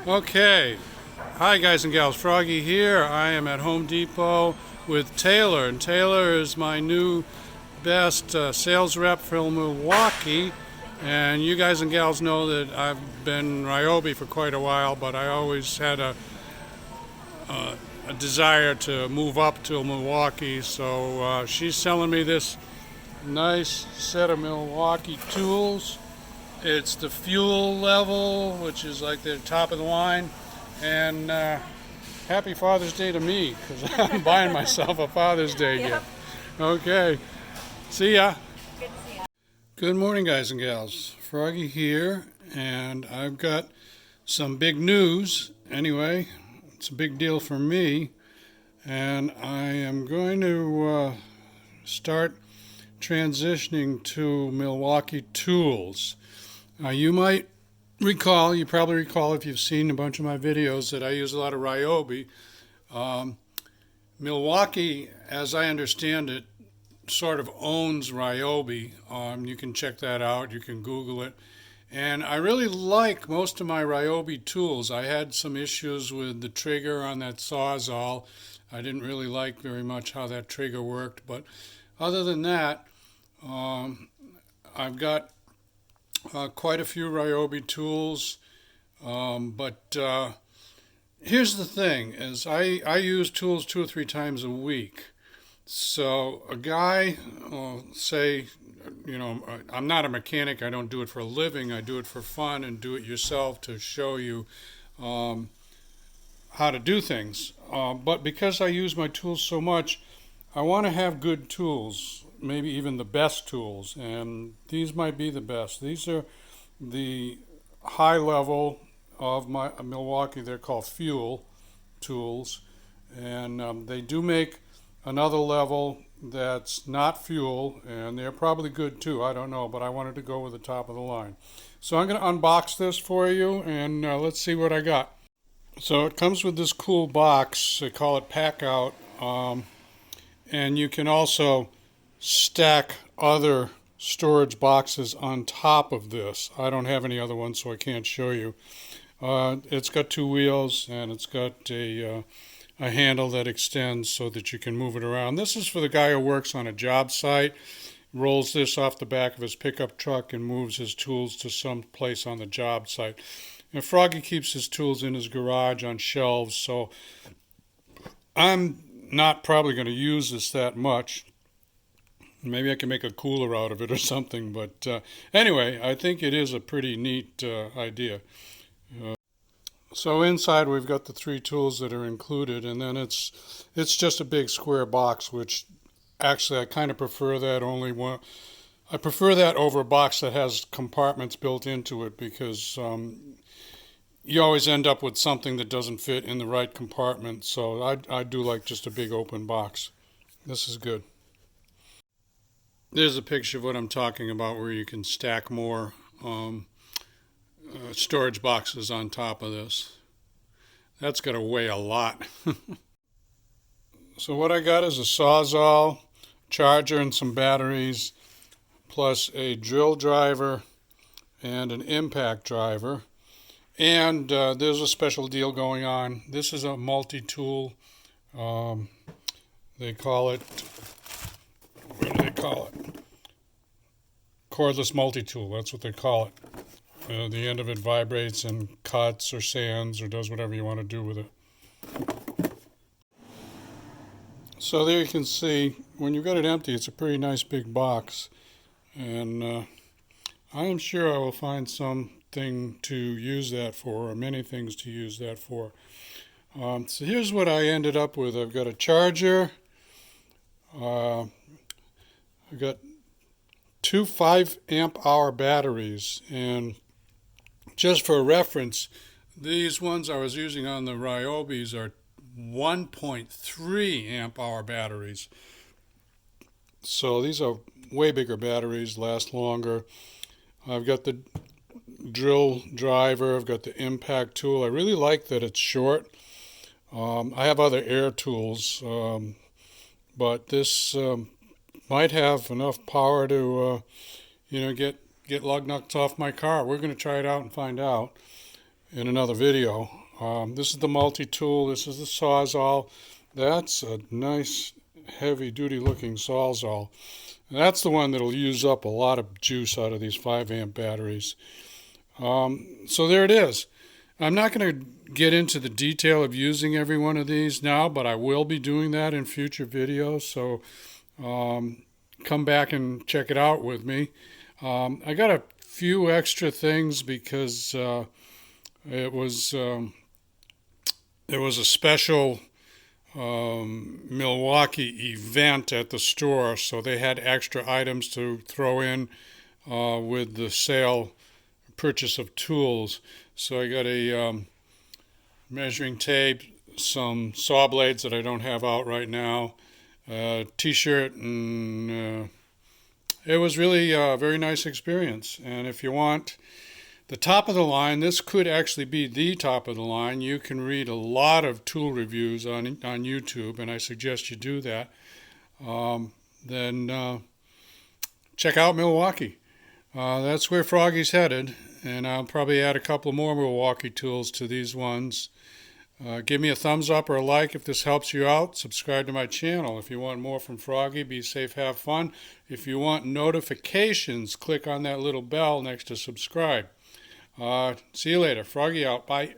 Okay, hi guys and gals, Froggy here. I am at Home Depot with Taylor, and Taylor is my new best sales rep for Milwaukee. And you guys and gals know that I've been Ryobi for quite a while, but I always had a desire to move up to Milwaukee. So she's selling me this nice set of Milwaukee tools. It's the fuel level, which is like the top of the line. And happy Father's Day to me, because I'm buying myself a Father's Day gift. Okay, see ya. Good to see you. Good morning, guys and gals. Froggy here, and I've got some big news. Anyway, it's a big deal for me, and I am going to start transitioning to Milwaukee tools. You might recall, you probably recall if you've seen a bunch of my videos, that I use a lot of Ryobi. Milwaukee, as I understand it, sort of owns Ryobi. You can check that out, you can Google it. And I really like most of my Ryobi tools. I had some issues with the trigger on that sawzall. I didn't really like very much how that trigger worked, but other than that, I've got quite a few Ryobi tools, but here's the thing, is I use tools 2 or 3 times a week. So a guy, say, I'm not a mechanic, I don't do it for a living, I do it for fun and do it yourself to show you how to do things. But because I use my tools so much, I want to have good tools, maybe even the best tools, and these might be the best. These are the high level of my Milwaukee. They're called fuel tools, and they do make another level that's not fuel, and they're probably good too. I don't know, but I wanted to go with the top of the line. So I'm going to unbox this for you, and let's see what I got. So it comes with this cool box. They call it Pack Out, and you can also stack other storage boxes on top of this. I don't have any other ones, so I can't show you. It's got 2 wheels, and it's got a handle that extends so that you can move it around. This is for the guy who works on a job site, rolls this off the back of his pickup truck and moves his tools to some place on the job site. And Froggy keeps his tools in his garage on shelves, so I'm not probably going to use this that much. Maybe I can make a cooler out of it or something, but anyway, I think it is a pretty neat idea. So inside we've got the 3 tools that are included, and then it's just a big square box, which actually I kind of prefer that. I prefer that over a box that has compartments built into it, because you always end up with something that doesn't fit in the right compartment. So I do like just a big open box. This is good. There's a picture of what I'm talking about, where you can stack more storage boxes on top of this. That's got to weigh a lot. So what I got is a sawzall, charger, and some batteries, plus a drill driver and an impact driver. And there's a special deal going on. This is a multi-tool. They call it, what do they call it? Cordless multi-tool, that's what they call it. The end of it vibrates and cuts or sands or does whatever you want to do with it. So there you can see, when you've got it empty, it's a pretty nice big box. And I am sure I will find something to use that for, or many things to use that for. So here's what I ended up with. I've got a charger. I've got 2 5-amp-hour batteries, and just for reference, these ones I was using on the Ryobis are 1.3 amp-hour batteries. So these are way bigger batteries, last longer. I've got the drill driver, I've got the impact tool. I really like that it's short. I have other air tools, but this might have enough power to get lug nuts off my car. We're going to try it out and find out. in another video. This is the multi-tool. This is the sawzall. That's a nice heavy-duty looking sawzall. That's the one that'll use up a lot of juice out of these 5-amp batteries. So there it is. I'm not going to get into the detail of using every one of these now, but I will be doing that in future videos. So come back and check it out with me. I got a few extra things because it was a special Milwaukee event at the store, so they had extra items to throw in with the sale purchase of tools. So I got a measuring tape, some saw blades that I don't have out right now, a t-shirt, and it was really a very nice experience. And if you want the top of the line, this could actually be the top of the line. You can read a lot of tool reviews on YouTube, and I suggest you do that. Then check out Milwaukee. That's where Froggy's headed, and I'll probably add a couple more Milwaukee tools to these ones. Give me a thumbs up or a like if this helps you out. Subscribe to my channel. If you want more from Froggy, be safe, have fun. If you want notifications, click on that little bell next to subscribe. See you later. Froggy out. Bye.